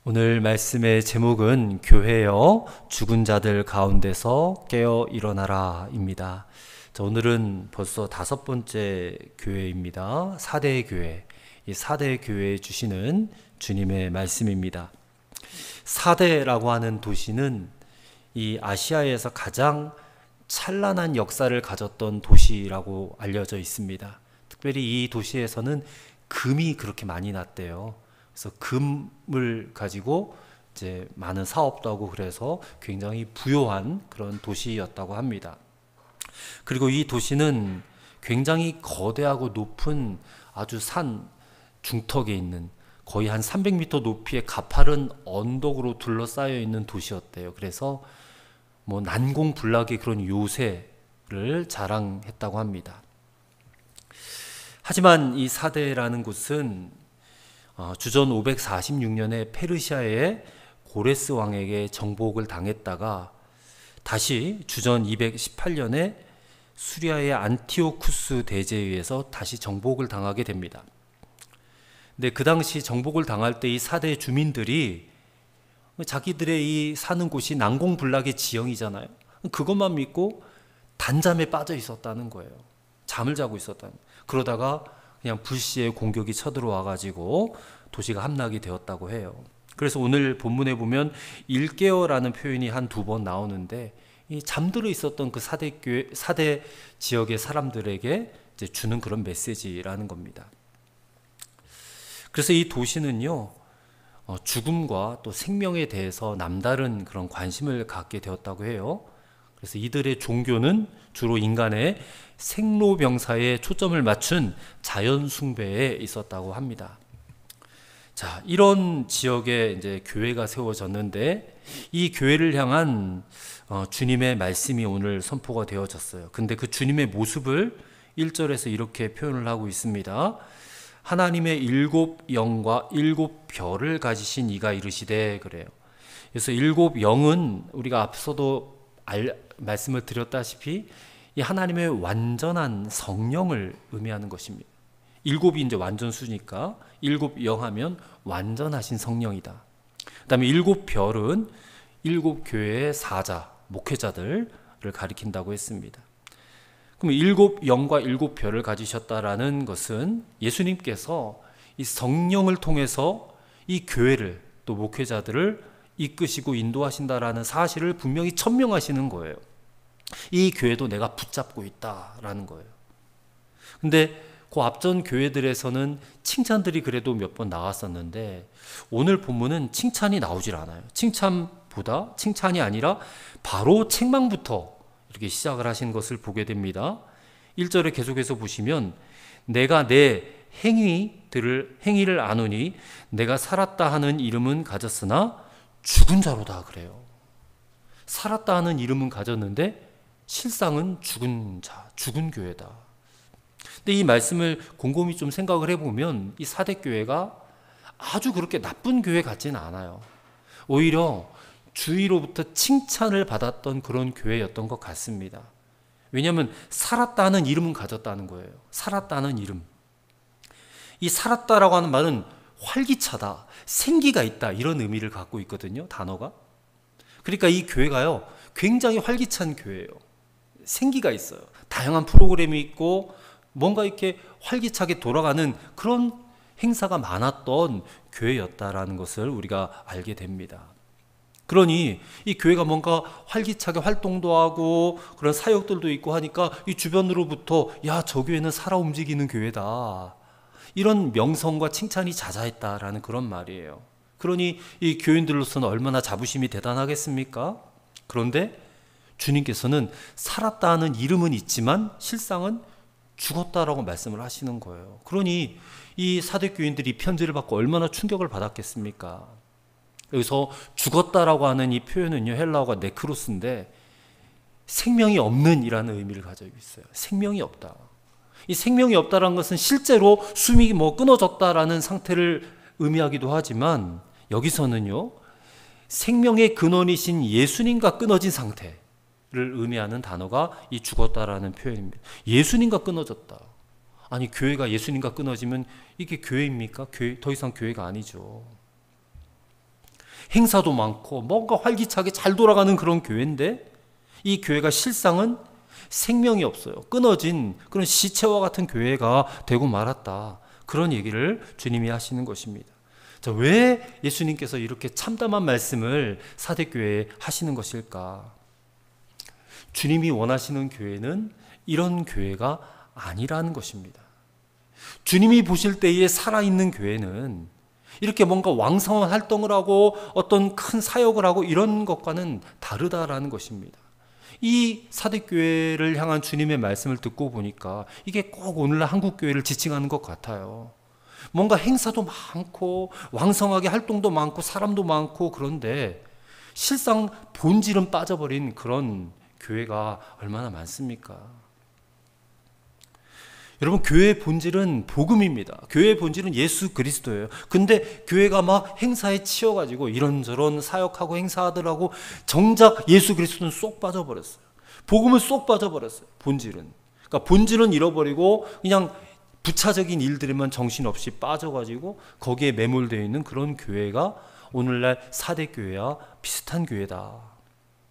오늘 말씀의 제목은 교회여 죽은 자들 가운데서 깨어 일어나라 입니다. 자, 오늘은 벌써 5번째 교회입니다. 4대 교회. 이 4대 교회에 주시는 주님의 말씀입니다. 4대라고 하는 도시는 이 아시아에서 가장 찬란한 역사를 가졌던 도시라고 알려져 있습니다. 특별히 이 도시에서는 금이 그렇게 많이 났대요. 그래서 금을 가지고 이제 많은 사업도 하고 그래서 굉장히 부유한 그런 도시였다고 합니다. 그리고 이 도시는 굉장히 거대하고 높은 아주 산 중턱에 있는 거의 한 300m 높이의 가파른 언덕으로 둘러싸여 있는 도시였대요. 그래서 뭐 난공불락의 그런 요새를 자랑했다고 합니다. 하지만 이 사대라는 곳은 주전 546년에 페르시아의 고레스 왕에게 정복을 당했다가 다시 주전 218년에 수리아의 안티오쿠스 대제에 의해서 다시 정복을 당하게 됩니다. 근데 그 당시 정복을 당할 때 이 사대 주민들이 자기들의 이 사는 곳이 난공불락의 지형이잖아요. 그것만 믿고 단잠에 빠져 있었다는 거예요. 잠을 자고 있었다는 거예요. 그러다가 그냥 불시에 공격이 쳐들어와가지고 도시가 함락이 되었다고 해요. 그래서 오늘 본문에 보면 일깨어라는 표현이 한 2번 나오는데 이 잠들어 있었던 그 사대 지역의 사람들에게 이제 주는 그런 메시지라는 겁니다. 그래서 이 도시는요, 죽음과 또 생명에 대해서 남다른 그런 관심을 갖게 되었다고 해요. 그래서 이들의 종교는 주로 인간의 생로병사에 초점을 맞춘 자연 숭배에 있었다고 합니다. 자, 이런 지역에 이제 교회가 세워졌는데 이 교회를 향한 주님의 말씀이 오늘 선포가 되어졌어요. 근데 그 주님의 모습을 1절에서 이렇게 표현을 하고 있습니다. 하나님의 7 영과 7 별을 가지신 이가 이르시되, 그래요. 그래서 7 영은 우리가 앞서도 말씀을 드렸다시피 이 하나님의 완전한 성령을 의미하는 것입니다. 7이 이제 완전 수니까 7 영하면 완전하신 성령이다. 그 다음에 7 별은 7 교회의 사자, 목회자들을 가리킨다고 했습니다. 그럼 7 영과 7 별을 가지셨다라는 것은 예수님께서 이 성령을 통해서 이 교회를 또 목회자들을 이끄시고 인도하신다라는 사실을 분명히 천명하시는 거예요. 이 교회도 내가 붙잡고 있다라는 거예요. 근데 그 앞전 교회들에서는 칭찬들이 그래도 몇 번 나왔었는데 오늘 본문은 칭찬이 나오질 않아요. 칭찬이 아니라 바로 책망부터 이렇게 시작을 하신 것을 보게 됩니다. 1절에 계속해서 보시면 내가 내 행위를 아노니 내가 살았다 하는 이름은 가졌으나 죽은 자로다, 그래요. 살았다 하는 이름은 가졌는데 실상은 죽은 자, 죽은 교회다. 근데 이 말씀을 곰곰이 좀 생각을 해보면 이 사대교회가 아주 그렇게 나쁜 교회 같지는 않아요. 오히려 주위로부터 칭찬을 받았던 그런 교회였던 것 같습니다. 왜냐하면 살았다는 이름은 가졌다는 거예요. 살았다는 이름. 이 살았다라고 하는 말은 활기차다, 생기가 있다, 이런 의미를 갖고 있거든요, 단어가. 그러니까 이 교회가요, 굉장히 활기찬 교회예요. 생기가 있어요. 다양한 프로그램이 있고 뭔가 이렇게 활기차게 돌아가는 그런 행사가 많았던 교회였다라는 것을 우리가 알게 됩니다. 그러니 이 교회가 뭔가 활기차게 활동도 하고 그런 사역들도 있고 하니까 이 주변으로부터 야, 저 교회는 살아 움직이는 교회다, 이런 명성과 칭찬이 자자했다라는 그런 말이에요. 그러니 이 교인들로서는 얼마나 자부심이 대단하겠습니까? 그런데 주님께서는 살았다는 이름은 있지만 실상은 죽었다라고 말씀을 하시는 거예요. 그러니 이 사대교인들이 편지를 받고 얼마나 충격을 받았겠습니까? 여기서 죽었다라고 하는 이 표현은요, 헬라어가 네크로스인데 생명이 없는 이라는 의미를 가지고 있어요. 생명이 없다. 이 생명이 없다라는 것은 실제로 숨이 끊어졌다라는 상태를 의미하기도 하지만 여기서는요, 생명의 근원이신 예수님과 끊어진 상태를 의미하는 단어가 이 죽었다라는 표현입니다. 예수님과 끊어졌다. 아니, 교회가 예수님과 끊어지면 이게 교회입니까? 더 이상 교회가 아니죠. 행사도 많고 뭔가 활기차게 잘 돌아가는 그런 교회인데 이 교회가 실상은 생명이 없어요. 끊어진 그런 시체와 같은 교회가 되고 말았다. 그런 얘기를 주님이 하시는 것입니다. 자, 왜 예수님께서 이렇게 참담한 말씀을 사대교회에 하시는 것일까? 주님이 원하시는 교회는 이런 교회가 아니라는 것입니다. 주님이 보실 때에 살아있는 교회는 이렇게 뭔가 왕성한 활동을 하고 어떤 큰 사역을 하고 이런 것과는 다르다라는 것입니다. 이 사대교회를 향한 주님의 말씀을 듣고 보니까 이게 꼭 오늘날 한국교회를 지칭하는 것 같아요. 뭔가 행사도 많고 왕성하게 활동도 많고 사람도 많고 그런데 실상 본질은 빠져버린 그런 교회가 얼마나 많습니까? 여러분, 교회의 본질은 복음입니다. 교회의 본질은 예수 그리스도예요. 근데 교회가 막 행사에 치여가지고 이런저런 사역하고 행사하더라고 정작 예수 그리스도는 쏙 빠져버렸어요. 복음은 쏙 빠져버렸어요. 본질은. 그러니까 본질은 잃어버리고 그냥 부차적인 일들에만 정신없이 빠져가지고 거기에 매몰되어 있는 그런 교회가 오늘날 사대교회와 비슷한 교회다.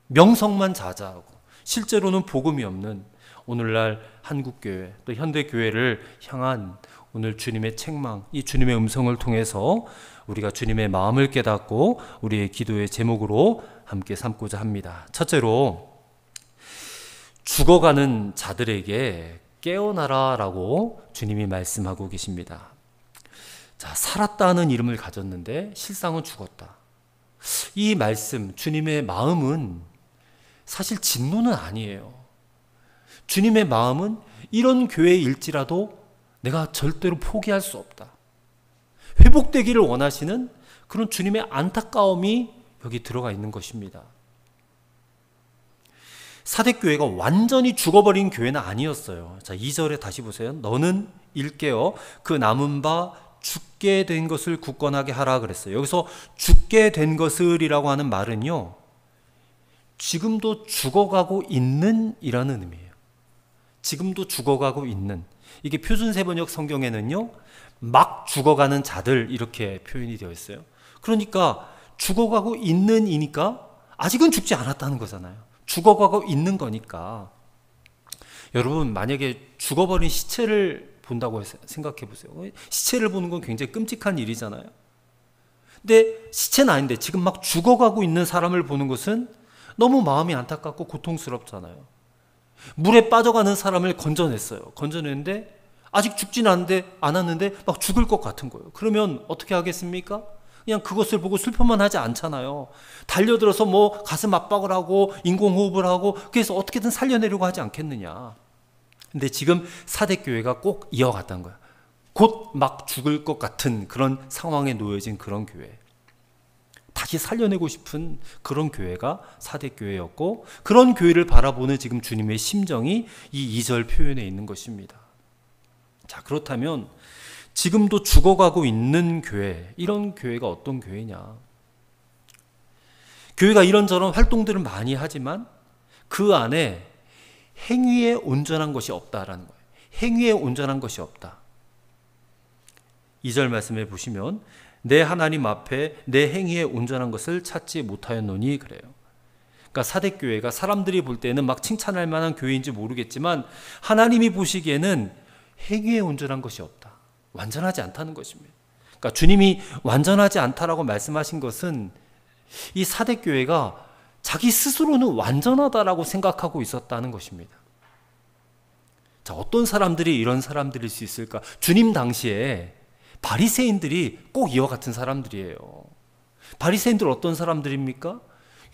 명성만 자자하고 실제로는 복음이 없는 오늘날 한국교회 또 현대교회를 향한 오늘 주님의 책망, 이 주님의 음성을 통해서 우리가 주님의 마음을 깨닫고 우리의 기도의 제목으로 함께 삼고자 합니다. 첫째로, 죽어가는 자들에게 깨어나라 라고 주님이 말씀하고 계십니다. 자, 살았다는 이름을 가졌는데 실상은 죽었다. 이 말씀, 주님의 마음은 사실 진노는 아니에요. 주님의 마음은 이런 교회일지라도 내가 절대로 포기할 수 없다. 회복되기를 원하시는 그런 주님의 안타까움이 여기 들어가 있는 것입니다. 사대교회가 완전히 죽어버린 교회는 아니었어요. 자, 2절에 다시 보세요. 너는 일깨어 그 남은 바 죽게 된 것을 굳건하게 하라 그랬어요. 여기서 죽게 된 것을이라고 하는 말은요, 지금도 죽어가고 있는 이라는 의미예요. 지금도 죽어가고 있는. 이게 표준세번역 성경에는요, 막 죽어가는 자들 이렇게 표현이 되어 있어요. 그러니까 죽어가고 있는 이니까 아직은 죽지 않았다는 거잖아요. 죽어가고 있는 거니까. 여러분, 만약에 죽어버린 시체를 본다고 생각해 보세요. 시체를 보는 건 굉장히 끔찍한 일이잖아요. 근데 시체는 아닌데 지금 막 죽어가고 있는 사람을 보는 것은 너무 마음이 안타깝고 고통스럽잖아요. 물에 빠져가는 사람을 건져냈어요. 건져냈는데 아직 죽진 않았는데 막 죽을 것 같은 거예요. 그러면 어떻게 하겠습니까? 그냥 그것을 보고 슬퍼만 하지 않잖아요. 달려들어서 뭐 가슴 압박을 하고 인공호흡을 하고 그래서 어떻게든 살려내려고 하지 않겠느냐. 근데 지금 사대교회가 꼭 이어갔다는 거야. 곧 막 죽을 것 같은 그런 상황에 놓여진 그런 교회. 다시 살려내고 싶은 그런 교회가 사대교회였고, 그런 교회를 바라보는 지금 주님의 심정이 이 2절 표현에 있는 것입니다. 자, 그렇다면 지금도 죽어가고 있는 교회, 이런 교회가 어떤 교회냐? 교회가 이런저런 활동들을 많이 하지만 그 안에 행위에 온전한 것이 없다라는 거예요. 행위에 온전한 것이 없다. 2절 말씀에 보시면 내 하나님 앞에 내 행위에 온전한 것을 찾지 못하였노니 그래요. 그러니까 사대교회가 사람들이 볼 때는 막 칭찬할 만한 교회인지 모르겠지만 하나님이 보시기에는 행위에 온전한 것이 없다. 완전하지 않다는 것입니다. 그러니까 주님이 완전하지 않다라고 말씀하신 것은 이 사대교회가 자기 스스로는 완전하다라고 생각하고 있었다는 것입니다. 자, 어떤 사람들이 이런 사람들일 수 있을까? 주님 당시에 바리새인들이 꼭 이와 같은 사람들이에요. 바리새인들 어떤 사람들입니까?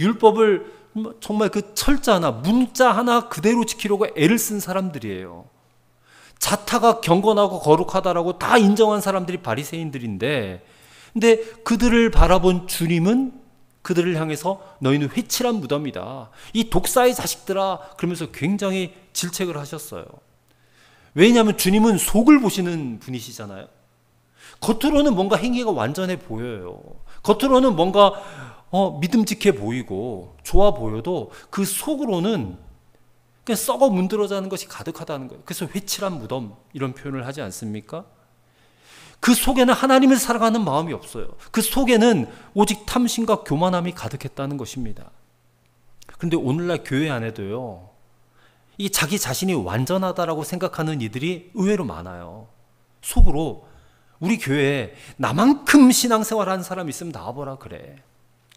율법을 정말 그 철자 하나, 문자 하나 그대로 지키려고 애를 쓴 사람들이에요. 자타가 경건하고 거룩하다라고 다 인정한 사람들이 바리새인들인데, 근데 그들을 바라본 주님은 그들을 향해서 너희는 회칠한 무덤이다. 이 독사의 자식들아, 그러면서 굉장히 질책을 하셨어요. 왜냐하면 주님은 속을 보시는 분이시잖아요. 겉으로는 뭔가 행위가 완전해 보여요. 겉으로는 뭔가 믿음직해 보이고 좋아 보여도 그 속으로는 그냥 썩어 문드러져가는 것이 가득하다는 거예요. 그래서 회칠한 무덤 이런 표현을 하지 않습니까? 그 속에는 하나님을 사랑하는 마음이 없어요. 그 속에는 오직 탐심과 교만함이 가득했다는 것입니다. 그런데 오늘날 교회 안에도요, 이 자기 자신이 완전하다라고 생각하는 이들이 의외로 많아요. 속으로 우리 교회에 나만큼 신앙생활하는 사람이 있으면 나와보라 그래.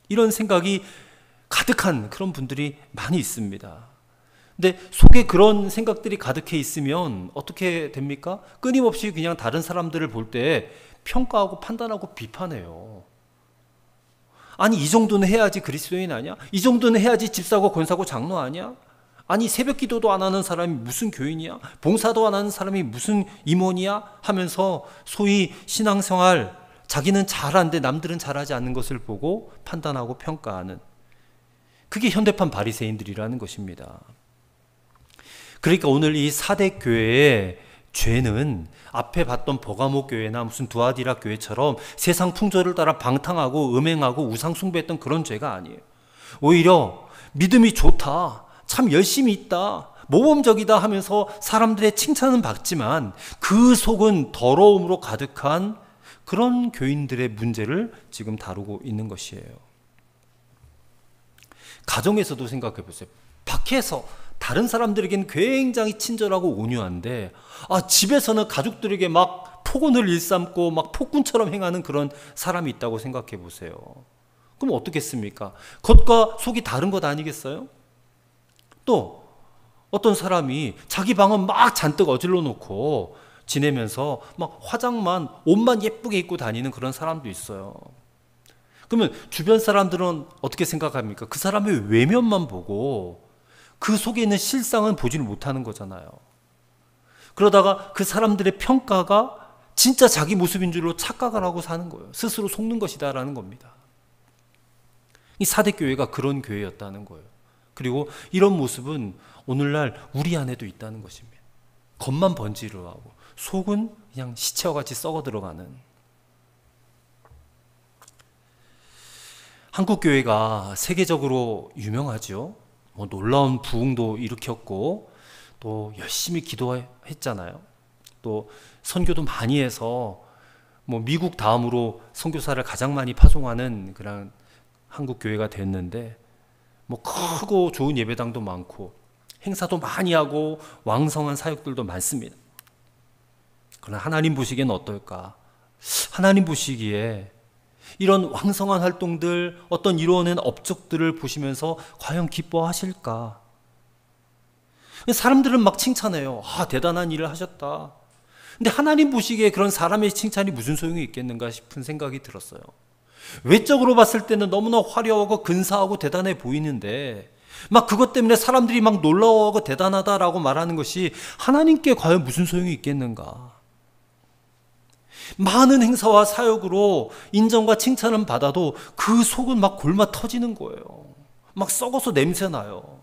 이런 생각이 가득한 그런 분들이 많이 있습니다. 근데 속에 그런 생각들이 가득해 있으면 어떻게 됩니까? 끊임없이 그냥 다른 사람들을 볼 때 평가하고 판단하고 비판해요. 아니, 이 정도는 해야지 그리스도인 아니야? 이 정도는 해야지 집사고 권사고 장로 아니야? 아니, 새벽 기도도 안 하는 사람이 무슨 교인이야? 봉사도 안 하는 사람이 무슨 임원이야? 하면서 소위 신앙생활, 자기는 잘하는데 남들은 잘하지 않는 것을 보고 판단하고 평가하는, 그게 현대판 바리새인들이라는 것입니다. 그러니까 오늘 이 사대 교회의 죄는 앞에 봤던 버가모 교회나 무슨 두아디라 교회처럼 세상 풍조를 따라 방탕하고 음행하고 우상 숭배했던 그런 죄가 아니에요. 오히려 믿음이 좋다, 참 열심히 있다, 모범적이다 하면서 사람들의 칭찬은 받지만 그 속은 더러움으로 가득한 그런 교인들의 문제를 지금 다루고 있는 것이에요. 가정에서도 생각해 보세요. 밖에서 다른 사람들에게는 굉장히 친절하고 온유한데, 집에서는 가족들에게 막 폭언을 일삼고 막 폭군처럼 행하는 그런 사람이 있다고 생각해 보세요. 그럼 어떻겠습니까? 겉과 속이 다른 것 아니겠어요? 또 어떤 사람이 자기 방은 막 잔뜩 어질러 놓고 지내면서 막 화장만, 옷만 예쁘게 입고 다니는 그런 사람도 있어요. 그러면 주변 사람들은 어떻게 생각합니까? 그 사람의 외면만 보고 그 속에 있는 실상은 보지를 못하는 거잖아요. 그러다가 그 사람들의 평가가 진짜 자기 모습인 줄로 착각을 하고 사는 거예요. 스스로 속는 것이다라는 겁니다. 이 사대교회가 그런 교회였다는 거예요. 그리고 이런 모습은 오늘날 우리 안에도 있다는 것입니다. 겉만 번지르르 하고 속은 그냥 시체와 같이 썩어 들어가는. 한국 교회가 세계적으로 유명하죠. 놀라운 부흥도 일으켰고 또 열심히 기도했잖아요. 또 선교도 많이 해서 미국 다음으로 선교사를 가장 많이 파송하는 그런 한국 교회가 됐는데, 크고 좋은 예배당도 많고 행사도 많이 하고 왕성한 사역들도 많습니다. 그러나 하나님 보시기에는 어떨까? 하나님 보시기에 이런 왕성한 활동들, 어떤 이루어낸 업적들을 보시면서 과연 기뻐하실까? 사람들은 막 칭찬해요. 대단한 일을 하셨다. 근데 하나님 보시기에 그런 사람의 칭찬이 무슨 소용이 있겠는가 싶은 생각이 들었어요. 외적으로 봤을 때는 너무나 화려하고 근사하고 대단해 보이는데 막 그것 때문에 사람들이 막 놀라워하고 대단하다라고 말하는 것이 하나님께 과연 무슨 소용이 있겠는가? 많은 행사와 사역으로 인정과 칭찬은 받아도 그 속은 막 골마 터지는 거예요. 막 썩어서 냄새 나요.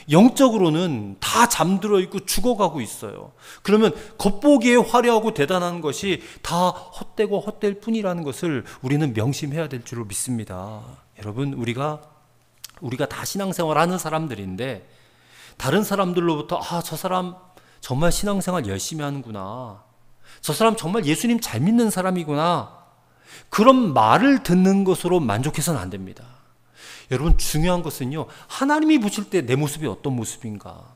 영적으로는 다 잠들어 있고 죽어가고 있어요. 그러면 겉보기에 화려하고 대단한 것이 다 헛되고 헛될 뿐이라는 것을 우리는 명심해야 될 줄로 믿습니다. 여러분, 우리가 다 신앙생활 하는 사람들인데 다른 사람들로부터 저 사람 정말 신앙생활 열심히 하는구나, 저 사람 정말 예수님 잘 믿는 사람이구나, 그런 말을 듣는 것으로 만족해서는 안 됩니다. 여러분, 중요한 것은요, 하나님이 보실 때 내 모습이 어떤 모습인가,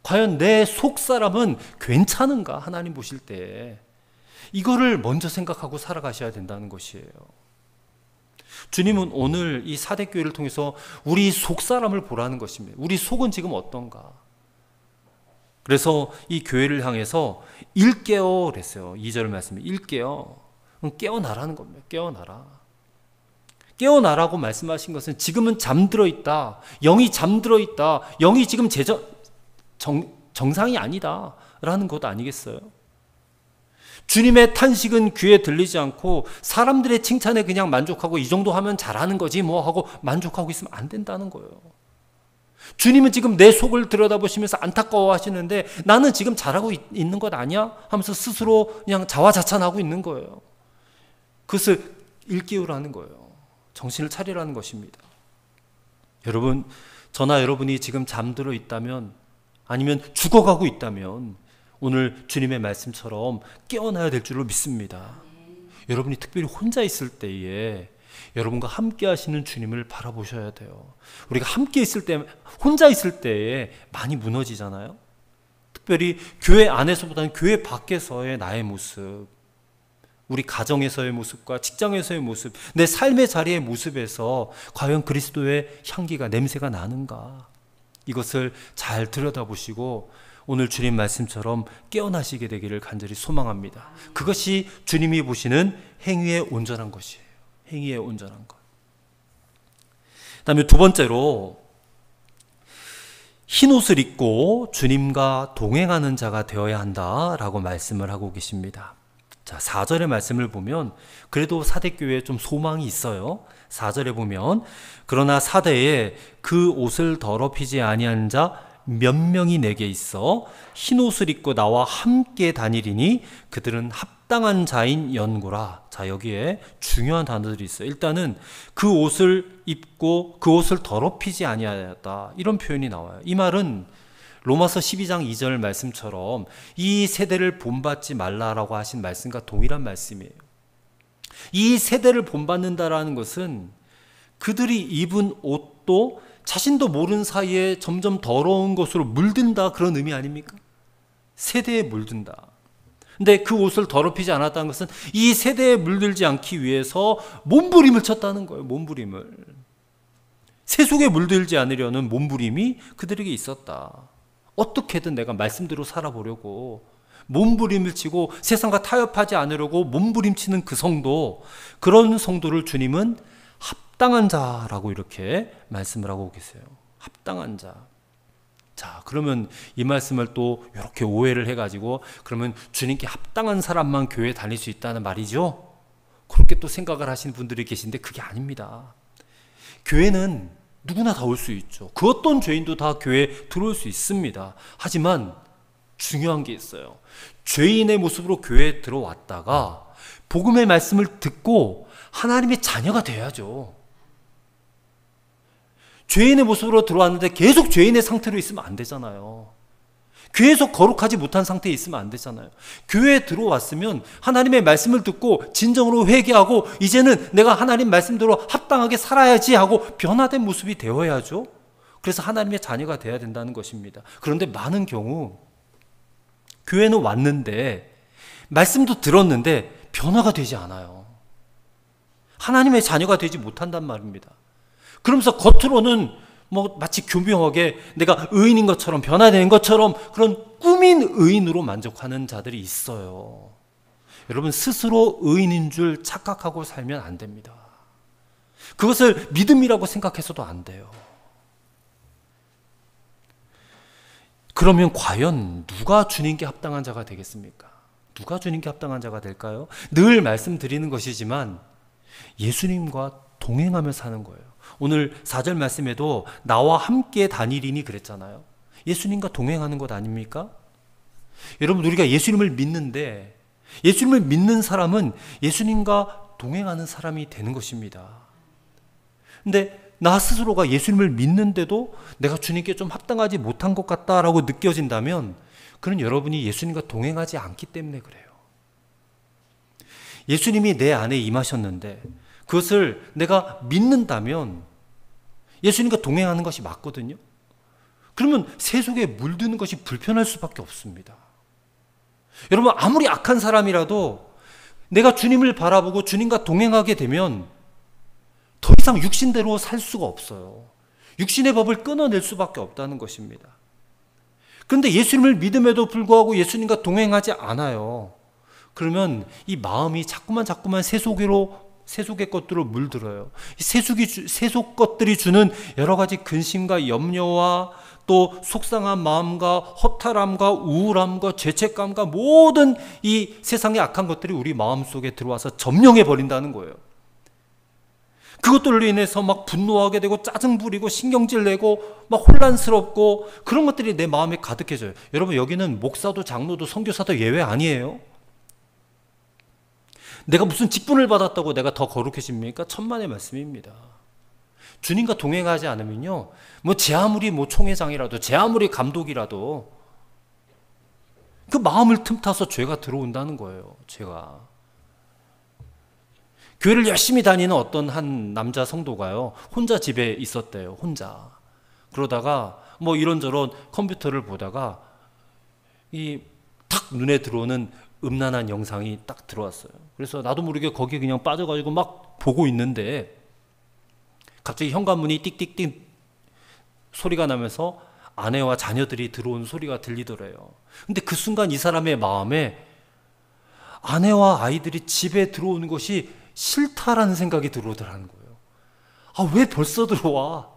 과연 내 속사람은 괜찮은가, 하나님 보실 때 이거를 먼저 생각하고 살아가셔야 된다는 것이에요. 주님은 오늘 이 사대교회를 통해서 우리 속사람을 보라는 것입니다. 우리 속은 지금 어떤가. 그래서 이 교회를 향해서 일깨어 그랬어요. 2절 말씀에 일깨어, 깨어나라는 겁니다. 깨어나라. 깨어나라고 말씀하신 것은 지금은 잠들어 있다, 영이 잠들어 있다, 영이 지금 정상이 아니다 라는 것 아니겠어요? 주님의 탄식은 귀에 들리지 않고 사람들의 칭찬에 그냥 만족하고 이 정도 하면 잘하는 거지 하고 만족하고 있으면 안 된다는 거예요. 주님은 지금 내 속을 들여다보시면서 안타까워 하시는데 나는 지금 잘하고 있는 것 아니야? 하면서 스스로 그냥 자화자찬하고 있는 거예요. 그것을 일깨우라는 거예요. 정신을 차리라는 것입니다. 여러분, 저나 여러분이 지금 잠들어 있다면, 아니면 죽어가고 있다면 오늘 주님의 말씀처럼 깨어나야 될 줄로 믿습니다. 여러분이 특별히 혼자 있을 때에 여러분과 함께 하시는 주님을 바라보셔야 돼요. 우리가 함께 있을 때, 혼자 있을 때에 많이 무너지잖아요. 특별히 교회 안에서보다는 교회 밖에서의 나의 모습, 우리 가정에서의 모습과 직장에서의 모습, 내 삶의 자리의 모습에서 과연 그리스도의 향기가, 냄새가 나는가, 이것을 잘 들여다보시고 오늘 주님 말씀처럼 깨어나시게 되기를 간절히 소망합니다. 그것이 주님이 보시는 행위에 온전한 것이에요. 행위에 온전한 것. 그 다음에 두 번째로, 흰 옷을 입고 주님과 동행하는 자가 되어야 한다라고 말씀을 하고 계십니다. 자, 4절의 말씀을 보면 그래도 사대교회에 좀 소망이 있어요. 4절에 보면 그러나 사대에 그 옷을 더럽히지 아니한 자 몇 명이 내게 있어 흰 옷을 입고 나와 함께 다니리니 그들은 합당한 자인 연고라. 자, 여기에 중요한 단어들이 있어요. 일단은 그 옷을 입고 그 옷을 더럽히지 아니하였다, 이런 표현이 나와요. 이 말은 로마서 12장 2절 말씀처럼 이 세대를 본받지 말라라고 하신 말씀과 동일한 말씀이에요. 이 세대를 본받는다라는 것은 그들이 입은 옷도 자신도 모르는 사이에 점점 더러운 것으로 물든다, 그런 의미 아닙니까? 세대에 물든다. 근데 그 옷을 더럽히지 않았다는 것은 이 세대에 물들지 않기 위해서 몸부림을 쳤다는 거예요. 몸부림을. 세속에 물들지 않으려는 몸부림이 그들에게 있었다. 어떻게든 내가 말씀대로 살아보려고 몸부림을 치고 세상과 타협하지 않으려고 몸부림치는 그 성도, 그런 성도를 주님은 합당한 자라고 이렇게 말씀을 하고 계세요. 합당한 자. 자, 그러면 이 말씀을 또 이렇게 오해를 해가지고 그러면 주님께 합당한 사람만 교회에 다닐 수 있다는 말이죠? 그렇게 또 생각을 하시는 분들이 계신데 그게 아닙니다. 교회는 누구나 다 올 수 있죠. 그 어떤 죄인도 다 교회에 들어올 수 있습니다. 하지만 중요한 게 있어요. 죄인의 모습으로 교회에 들어왔다가 복음의 말씀을 듣고 하나님의 자녀가 돼야죠. 죄인의 모습으로 들어왔는데 계속 죄인의 상태로 있으면 안 되잖아요. 계속 거룩하지 못한 상태에 있으면 안 되잖아요. 교회에 들어왔으면 하나님의 말씀을 듣고 진정으로 회개하고 이제는 내가 하나님 말씀대로 합당하게 살아야지 하고 변화된 모습이 되어야죠. 그래서 하나님의 자녀가 돼야 된다는 것입니다. 그런데 많은 경우 교회는 왔는데 말씀도 들었는데 변화가 되지 않아요. 하나님의 자녀가 되지 못한단 말입니다. 그러면서 겉으로는 뭐 마치 교묘하게 내가 의인인 것처럼, 변화되는 것처럼 그런 꾸민 의인으로 만족하는 자들이 있어요. 여러분, 스스로 의인인 줄 착각하고 살면 안 됩니다. 그것을 믿음이라고 생각해서도 안 돼요. 그러면 과연 누가 주님께 합당한 자가 되겠습니까? 누가 주님께 합당한 자가 될까요? 늘 말씀드리는 것이지만 예수님과 동행하며 사는 거예요. 오늘 4절 말씀에도 나와 함께 다니리니 그랬잖아요. 예수님과 동행하는 것 아닙니까? 여러분, 우리가 예수님을 믿는데 예수님을 믿는 사람은 예수님과 동행하는 사람이 되는 것입니다. 근데 나 스스로가 예수님을 믿는데도 내가 주님께 좀 합당하지 못한 것 같다라고 느껴진다면 그는 여러분이 예수님과 동행하지 않기 때문에 그래요. 예수님이 내 안에 임하셨는데 그것을 내가 믿는다면 예수님과 동행하는 것이 맞거든요. 그러면 세속에 물드는 것이 불편할 수밖에 없습니다. 여러분, 아무리 악한 사람이라도 내가 주님을 바라보고 주님과 동행하게 되면 더 이상 육신대로 살 수가 없어요. 육신의 법을 끊어낼 수밖에 없다는 것입니다. 그런데 예수님을 믿음에도 불구하고 예수님과 동행하지 않아요. 그러면 이 마음이 자꾸만 세속의 것들로 물들어요. 세속 것들이 주는 여러 가지 근심과 염려와 또 속상한 마음과 허탈함과 우울함과 죄책감과 모든 이 세상의 악한 것들이 우리 마음속에 들어와서 점령해 버린다는 거예요. 그것들로 인해서 막 분노하게 되고 짜증 부리고 신경질 내고 막 혼란스럽고 그런 것들이 내 마음에 가득해져요. 여러분, 여기는 목사도 장로도 선교사도 예외 아니에요. 내가 무슨 직분을 받았다고 내가 더 거룩해집니까? 천만의 말씀입니다. 주님과 동행하지 않으면요, 제 아무리 총회장이라도 제 아무리 감독이라도 그 마음을 틈타서 죄가 들어온다는 거예요. 죄가. 교회를 열심히 다니는 어떤 한 남자 성도가요, 혼자 집에 있었대요. 혼자. 그러다가 뭐 이런저런 컴퓨터를 보다가 이 탁 눈에 들어오는 음란한 영상이 딱 들어왔어요. 그래서 나도 모르게 거기에 그냥 빠져가지고 막 보고 있는데 갑자기 현관문이 띡띡띡 소리가 나면서 아내와 자녀들이 들어온 소리가 들리더래요. 근데 그 순간 이 사람의 마음에 아내와 아이들이 집에 들어오는 것이 싫다라는 생각이 들어오더라는 거예요. 아, 왜 벌써 들어와?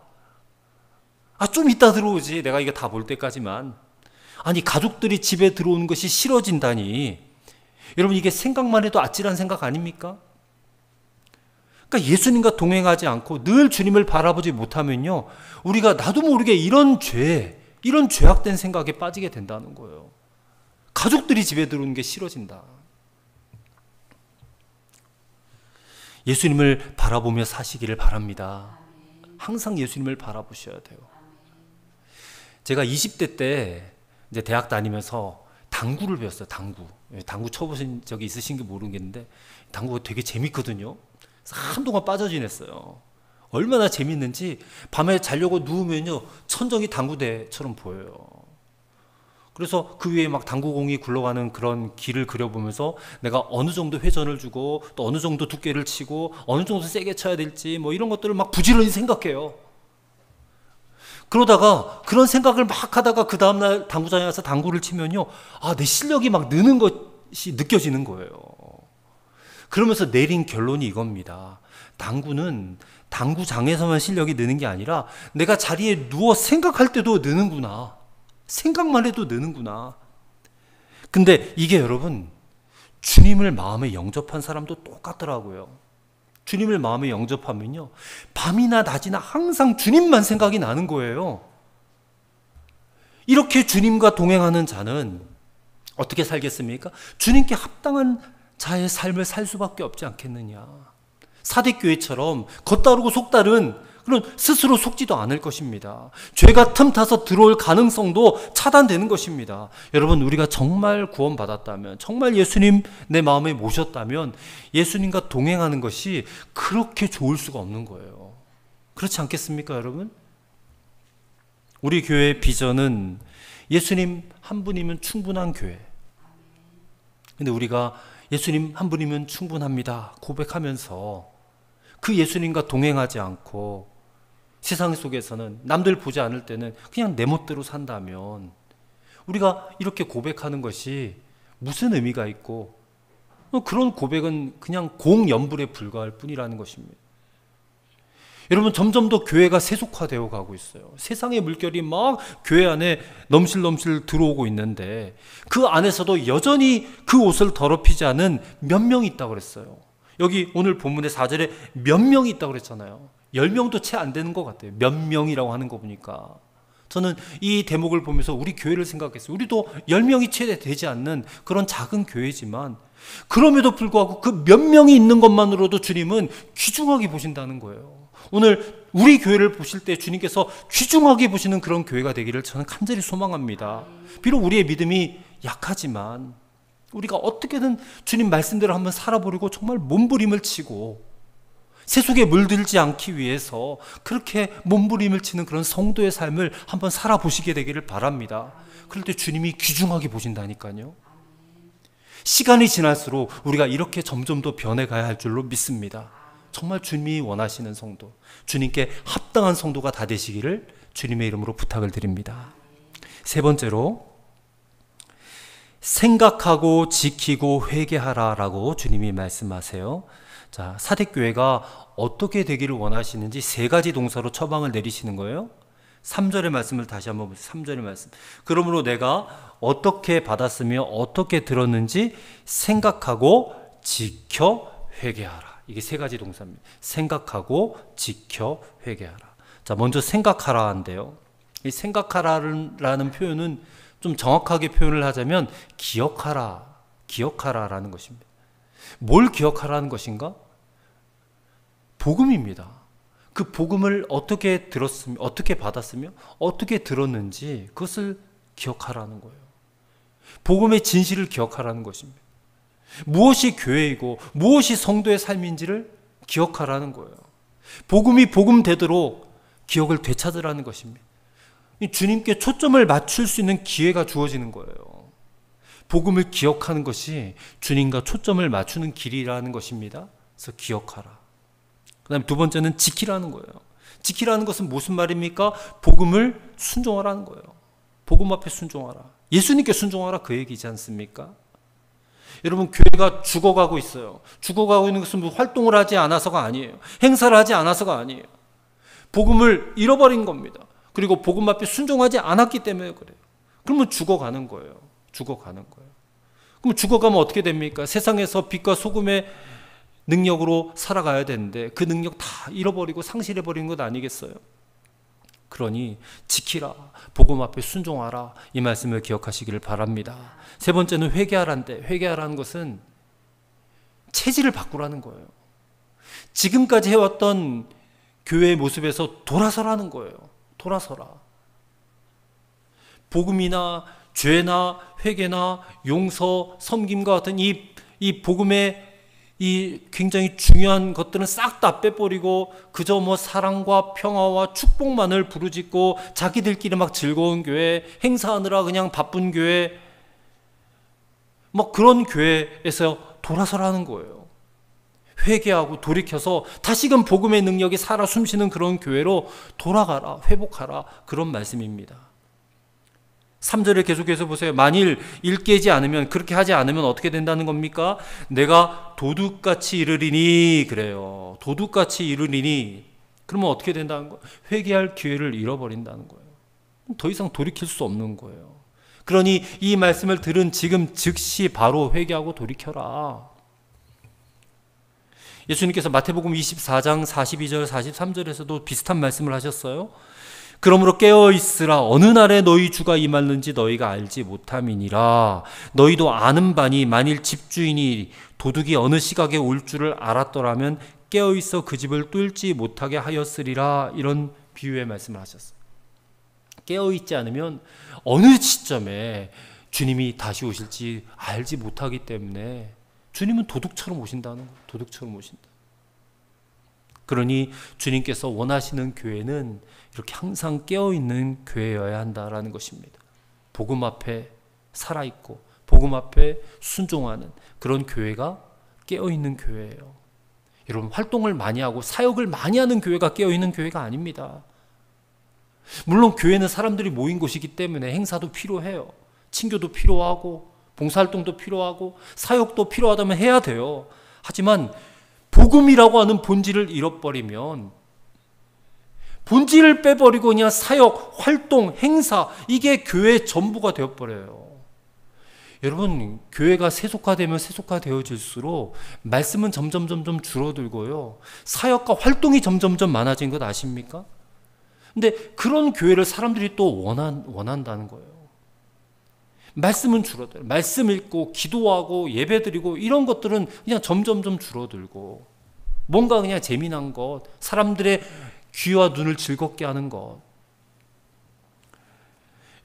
아, 좀 이따 들어오지. 내가 이거 다 볼 때까지만. 아니, 가족들이 집에 들어오는 것이 싫어진다니. 여러분, 이게 생각만 해도 아찔한 생각 아닙니까? 그러니까 예수님과 동행하지 않고 늘 주님을 바라보지 못하면요, 우리가 나도 모르게 이런 죄악된 생각에 빠지게 된다는 거예요. 가족들이 집에 들어오는 게 싫어진다. 예수님을 바라보며 사시기를 바랍니다. 항상 예수님을 바라보셔야 돼요. 제가 20대 때 이제 대학 다니면서 당구를 배웠어요. 당구 쳐보신 적이 있으신 게 모르겠는데 당구가 되게 재밌거든요. 한동안 빠져 지냈어요. 얼마나 재밌는지 밤에 자려고 누우면요, 천정이 당구대처럼 보여요. 그래서 그 위에 막 당구공이 굴러가는 그런 길을 그려보면서 내가 어느 정도 회전을 주고 또 어느 정도 두께를 치고 어느 정도 세게 쳐야 될지 뭐 이런 것들을 막 부지런히 생각해요. 그러다가 그런 생각을 막 하다가 그 다음날 당구장에 가서 당구를 치면요, 아, 내 실력이 막 느는 것이 느껴지는 거예요. 그러면서 내린 결론이 이겁니다. 당구는 당구장에서만 실력이 느는 게 아니라 내가 자리에 누워 생각할 때도 느는구나. 생각만 해도 느는구나. 근데 이게 여러분, 주님을 마음에 영접한 사람도 똑같더라고요. 주님을 마음에 영접하면요, 밤이나 낮이나 항상 주님만 생각이 나는 거예요. 이렇게 주님과 동행하는 자는 어떻게 살겠습니까? 주님께 합당한 자의 삶을 살 수밖에 없지 않겠느냐. 사대교회처럼 겉다르고 속다른 그런 스스로 속지도 않을 것입니다. 죄가 틈타서 들어올 가능성도 차단되는 것입니다. 여러분, 우리가 정말 구원받았다면, 정말 예수님 내 마음에 모셨다면 예수님과 동행하는 것이 그렇게 좋을 수가 없는 거예요. 그렇지 않겠습니까, 여러분? 우리 교회의 비전은 예수님 한 분이면 충분한 교회. 근데 우리가 예수님 한 분이면 충분합니다 고백하면서 그 예수님과 동행하지 않고 세상 속에서는 남들 보지 않을 때는 그냥 내 멋대로 산다면 우리가 이렇게 고백하는 것이 무슨 의미가 있고, 그런 고백은 그냥 공연불에 불과할 뿐이라는 것입니다. 여러분, 점점 더 교회가 세속화되어 가고 있어요. 세상의 물결이 막 교회 안에 넘실넘실 들어오고 있는데 그 안에서도 여전히 그 옷을 더럽히지 않은 몇 명이 있다고 그랬어요. 여기 오늘 본문의 4절에 몇 명이 있다고 그랬잖아요. 10명도 채 안 되는 것 같아요. 몇 명이라고 하는 거 보니까. 저는 이 대목을 보면서 우리 교회를 생각했어요. 우리도 10명이 채 되지 않는 그런 작은 교회지만 그럼에도 불구하고 그 몇 명이 있는 것만으로도 주님은 귀중하게 보신다는 거예요. 오늘 우리 교회를 보실 때 주님께서 귀중하게 보시는 그런 교회가 되기를 저는 간절히 소망합니다. 비록 우리의 믿음이 약하지만 우리가 어떻게든 주님 말씀대로 한번 살아보려고 정말 몸부림을 치고 세속에 물들지 않기 위해서 그렇게 몸부림을 치는 그런 성도의 삶을 한번 살아보시게 되기를 바랍니다. 그럴 때 주님이 귀중하게 보신다니까요. 시간이 지날수록 우리가 이렇게 점점 더 변해가야 할 줄로 믿습니다. 정말 주님이 원하시는 성도, 주님께 합당한 성도가 다 되시기를 주님의 이름으로 부탁을 드립니다. 세 번째로, 생각하고 지키고 회개하라라고 주님이 말씀하세요. 자, 사대교회가 어떻게 되기를 원하시는지 세 가지 동사로 처방을 내리시는 거예요. 3절의 말씀을 다시 한번 보세요. 3절의 말씀. 그러므로 내가 어떻게 받았으며 어떻게 들었는지 생각하고 지켜 회개하라. 이게 세 가지 동사입니다. 생각하고 지켜 회개하라. 자, 먼저 생각하라 한데요. 이 생각하라라는 표현은 좀 정확하게 표현을 하자면 기억하라라는 것입니다. 뭘 기억하라는 것인가? 복음입니다. 그 복음을 어떻게 들었으며, 어떻게 받았으며, 어떻게 들었는지 그것을 기억하라는 거예요. 복음의 진실을 기억하라는 것입니다. 무엇이 교회이고 무엇이 성도의 삶인지를 기억하라는 거예요. 복음이 복음되도록 기억을 되찾으라는 것입니다. 주님께 초점을 맞출 수 있는 기회가 주어지는 거예요. 복음을 기억하는 것이 주님과 초점을 맞추는 길이라는 것입니다. 그래서 기억하라. 그 다음에 두 번째는 지키라는 거예요. 지키라는 것은 무슨 말입니까? 복음을 순종하라는 거예요. 복음 앞에 순종하라. 예수님께 순종하라, 그 얘기지 않습니까? 여러분, 교회가 죽어가고 있어요. 죽어가고 있는 것은 활동을 하지 않아서가 아니에요. 행사를 하지 않아서가 아니에요. 복음을 잃어버린 겁니다. 그리고 복음 앞에 순종하지 않았기 때문에 그래요. 그러면 죽어가는 거예요. 죽어가는 거예요. 그럼 죽어가면 어떻게 됩니까? 세상에서 빛과 소금의 능력으로 살아가야 되는데 그 능력 다 잃어버리고 상실해버리는 것 아니겠어요? 그러니 지키라, 복음 앞에 순종하라, 이 말씀을 기억하시기를 바랍니다. 세 번째는 회개하란데, 회개하라는 것은 체질을 바꾸라는 거예요. 지금까지 해왔던 교회의 모습에서 돌아서라는 거예요. 돌아서라. 복음이나 죄나 회개나 용서, 섬김과 같은 이 복음의 이 굉장히 중요한 것들은 싹 다 빼버리고 그저 사랑과 평화와 축복만을 부르짖고 자기들끼리 막 즐거운 교회, 행사하느라 그냥 바쁜 교회, 그런 교회에서 돌아서라는 거예요. 회개하고 돌이켜서 다시금 복음의 능력이 살아 숨쉬는 그런 교회로 돌아가라, 회복하라, 그런 말씀입니다. 3절을 계속해서 보세요. 만일 일 깨지 않으면, 그렇게 하지 않으면 어떻게 된다는 겁니까? 내가 도둑같이 이르리니, 그래요. 도둑같이 이르리니. 그러면 어떻게 된다는 거예요? 회개할 기회를 잃어버린다는 거예요. 더 이상 돌이킬 수 없는 거예요. 그러니 이 말씀을 들은 지금 즉시 바로 회개하고 돌이켜라. 예수님께서 마태복음 24장 42절 43절에서도 비슷한 말씀을 하셨어요. 그러므로 깨어있으라. 어느 날에 너희 주가 임하는지 너희가 알지 못함이니라. 너희도 아는 바니 만일 집주인이 도둑이 어느 시각에 올 줄을 알았더라면 깨어있어 그 집을 뚫지 못하게 하였으리라. 이런 비유의 말씀을 하셨어요. 깨어있지 않으면 어느 시점에 주님이 다시 오실지 알지 못하기 때문에 주님은 도둑처럼 오신다는 거예요. 도둑처럼 오신다. 그러니 주님께서 원하시는 교회는 이렇게 항상 깨어있는 교회여야 한다라는 것입니다. 복음 앞에 살아있고 복음 앞에 순종하는 그런 교회가 깨어있는 교회예요. 여러분, 활동을 많이 하고 사역을 많이 하는 교회가 깨어있는 교회가 아닙니다. 물론 교회는 사람들이 모인 곳이기 때문에 행사도 필요해요. 친교도 필요하고 봉사활동도 필요하고 사역도 필요하다면 해야 돼요. 하지만 복음이라고 하는 본질을 잃어버리면, 본질을 빼버리고 그냥 사역, 활동, 행사, 이게 교회의 전부가 되어버려요. 여러분, 교회가 세속화되면 세속화되어질수록 말씀은 점점 줄어들고요, 사역과 활동이 점점 많아진 것 아십니까? 근데 그런 교회를 사람들이 또 원한다는 거예요. 말씀은 줄어들어요. 말씀 읽고 기도하고 예배드리고 이런 것들은 그냥 점점 줄어들고, 뭔가 그냥 재미난 것, 사람들의 귀와 눈을 즐겁게 하는 것.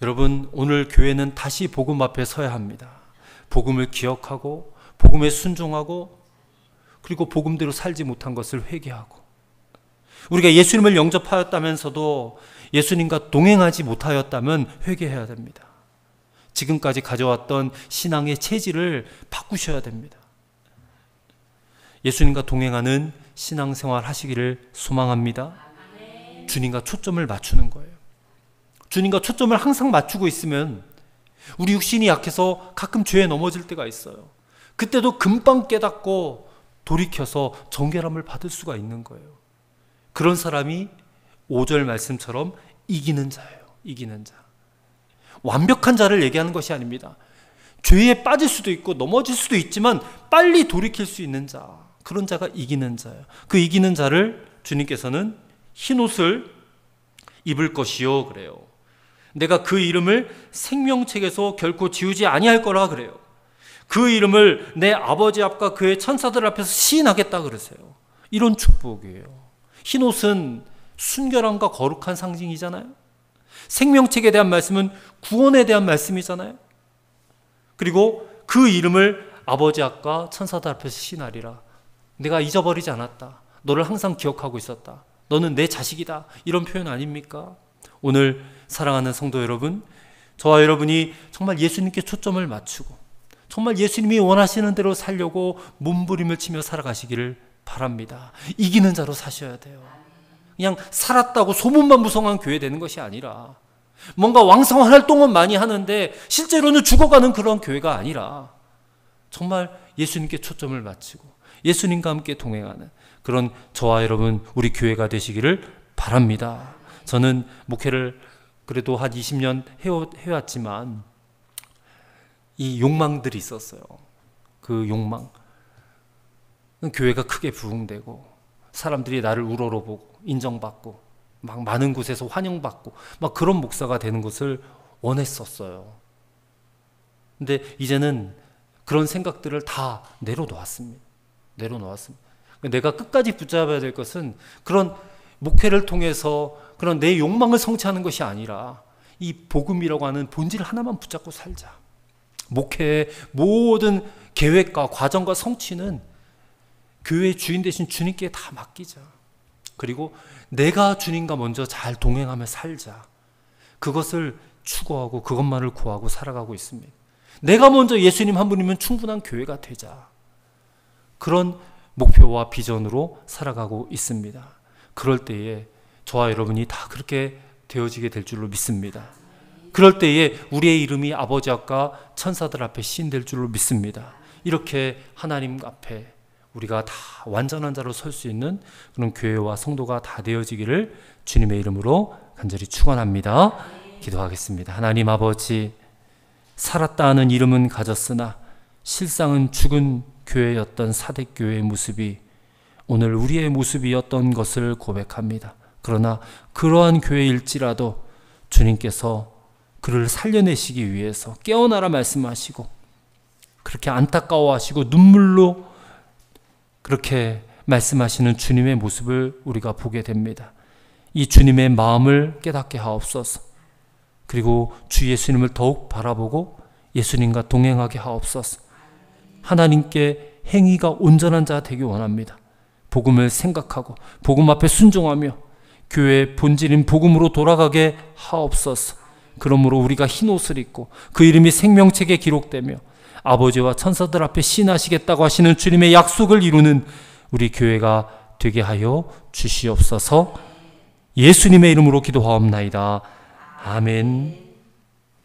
여러분, 오늘 교회는 다시 복음 앞에 서야 합니다. 복음을 기억하고 복음에 순종하고, 그리고 복음대로 살지 못한 것을 회개하고, 우리가 예수님을 영접하였다면서도 예수님과 동행하지 못하였다면 회개해야 됩니다. 지금까지 가져왔던 신앙의 체질을 바꾸셔야 됩니다. 예수님과 동행하는 신앙생활 하시기를 소망합니다. 주님과 초점을 맞추는 거예요. 주님과 초점을 항상 맞추고 있으면 우리 육신이 약해서 가끔 죄에 넘어질 때가 있어요. 그때도 금방 깨닫고 돌이켜서 정결함을 받을 수가 있는 거예요. 그런 사람이 5절 말씀처럼 이기는 자예요. 이기는 자. 완벽한 자를 얘기하는 것이 아닙니다. 죄에 빠질 수도 있고 넘어질 수도 있지만 빨리 돌이킬 수 있는 자, 그런 자가 이기는 자예요. 그 이기는 자를 주님께서는 흰옷을 입을 것이요 그래요. 내가 그 이름을 생명책에서 결코 지우지 아니할 거라 그래요. 그 이름을 내 아버지 앞과 그의 천사들 앞에서 시인하겠다 그러세요. 이런 축복이에요. 흰옷은 순결함과 거룩한 상징이잖아요. 생명책에 대한 말씀은 구원에 대한 말씀이잖아요. 그리고 그 이름을 아버지 앞과 천사들 앞에서 시인하리라. 내가 잊어버리지 않았다. 너를 항상 기억하고 있었다. 너는 내 자식이다. 이런 표현 아닙니까? 오늘 사랑하는 성도 여러분, 저와 여러분이 정말 예수님께 초점을 맞추고 정말 예수님이 원하시는 대로 살려고 몸부림을 치며 살아가시기를 바랍니다. 이기는 자로 사셔야 돼요. 그냥 살았다고 소문만 무성한 교회 되는 것이 아니라 뭔가 왕성한 활동은 많이 하는데 실제로는 죽어가는 그런 교회가 아니라 정말 예수님께 초점을 맞추고 예수님과 함께 동행하는 그런 저와 여러분 우리 교회가 되시기를 바랍니다. 저는 목회를 그래도 한 20년 해왔지만 이 욕망들이 있었어요. 그 욕망. 교회가 크게 부흥되고 사람들이 나를 우러러보고 인정받고 막 많은 곳에서 환영받고 막 그런 목사가 되는 것을 원했었어요. 근데 이제는 그런 생각들을 다 내려놓았습니다. 내가 끝까지 붙잡아야 될 것은 그런 목회를 통해서 그런 내 욕망을 성취하는 것이 아니라 이 복음이라고 하는 본질 하나만 붙잡고 살자. 목회의 모든 계획과 과정과 성취는 교회의 주인 되신 주님께 다 맡기자. 그리고 내가 주님과 먼저 잘 동행하며 살자. 그것을 추구하고 그것만을 구하고 살아가고 있습니다. 내가 먼저 예수님 한 분이면 충분한 교회가 되자. 그런 목표와 비전으로 살아가고 있습니다. 그럴 때에 저와 여러분이 다 그렇게 되어지게 될 줄로 믿습니다. 그럴 때에 우리의 이름이 아버지 앞과 천사들 앞에 시인될 줄로 믿습니다. 이렇게 하나님 앞에 우리가 다 완전한 자로 설 수 있는 그런 교회와 성도가 다 되어지기를 주님의 이름으로 간절히 축원합니다. 기도하겠습니다. 하나님 아버지, 살았다 하는 이름은 가졌으나 실상은 죽은 교회였던 사대교회의 모습이 오늘 우리의 모습이었던 것을 고백합니다. 그러나 그러한 교회일지라도 주님께서 그를 살려내시기 위해서 깨어나라 말씀하시고 그렇게 안타까워하시고 눈물로 그렇게 말씀하시는 주님의 모습을 우리가 보게 됩니다. 이 주님의 마음을 깨닫게 하옵소서. 그리고 주 예수님을 더욱 바라보고 예수님과 동행하게 하옵소서. 하나님께 행위가 온전한 자 되기 원합니다. 복음을 생각하고 복음 앞에 순종하며 교회의 본질인 복음으로 돌아가게 하옵소서. 그러므로 우리가 흰 옷을 입고 그 이름이 생명책에 기록되며 아버지와 천사들 앞에 시인하시겠다고 하시는 주님의 약속을 이루는 우리 교회가 되게 하여 주시옵소서. 예수님의 이름으로 기도하옵나이다. 아멘.